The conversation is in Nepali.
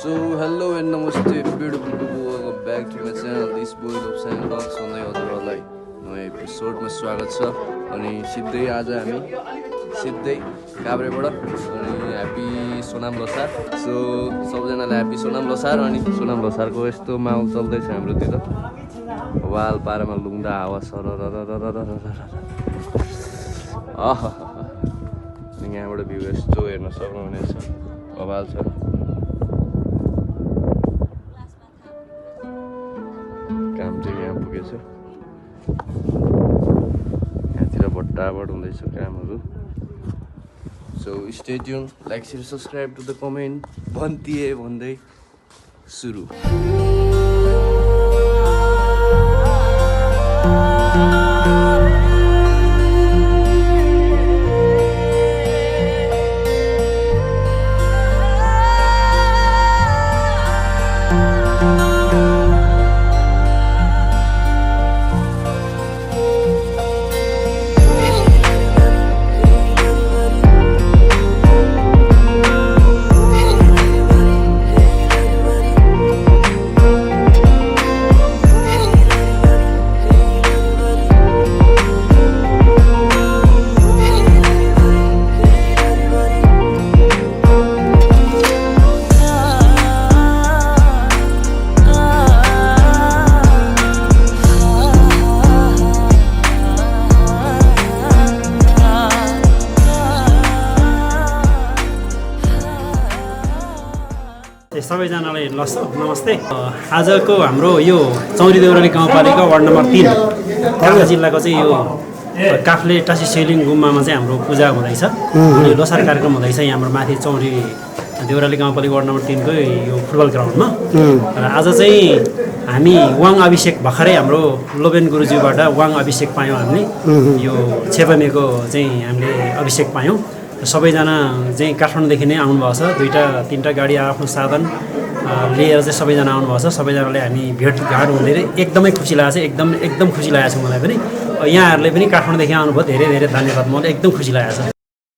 So hello and namaste beautiful people, welcome back to my channel this boy of sandbox भन्दै हजुरहरूलाई नयाँ एपिसोडमा स्वागत छ। अनि सिधै आज हामी सिधै काभ्रेबाट अनि ह्याप्पी सोनाम लोसार। सो सबैजनालाई ह्याप्पी सोनाम लोसार। अनि सोनाम लोसारको यस्तो माहौल चल्दैछ हाम्रोतिर, वाल पारामा लुङ्दा हावा सरररररररर अनि यहाँबाट भ्यू यस्तो हेर्न सक्नुहुनेछ, बवाल छ। काम चाहिँ यहाँ पुगेछ, यहाँतिर भट्टाभट हुँदैछ कामहरू। So stay tuned, like share subscribe to the comment भन्तिए भन्दै सुरु। सबैजनालाई नमस्ते। आजको हाम्रो यो चौरी देउराली गाउँपालिका वार्ड नम्बर 3 काभ्रे जिल्लाको चाहिँ यो काफ्ले टासी सेलिङ गुम्बामा चाहिँ हाम्रो पूजा हुँदैछ। अनि लोसार कार्यक्रम हुँदैछ यहाँ हाम्रो माथि चौरी देउराली गाउँपालिका वार्ड नम्बर 3 को यो फुटबल ग्राउन्डमा। र आज चाहिँ हामी वाङ अभिषेक भर्खरै हाम्रो लोबेन गुरुज्यूबाट वाङ अभिषेक पायौँ। हामीले यो छेपामेको चाहिँ हामीले अभिषेक पायौँ। सबैजना चाहिँ काठमाडौँदेखि नै आउनुभएको छ, 2-3टा गाडी आफ्नो साधन लिएर चाहिँ सबैजना आउनुभएको छ। सबैजनाले हामी भेटघाट हुँदै एकदमै खुसी लागेको छ, एकदम खुसी लागेको छ मलाई पनि। यहाँहरूले पनि काठमाडौँदेखि आउनुभयो, धेरै धेरै धन्यवाद, मलाई एकदम खुसी लागेको छ।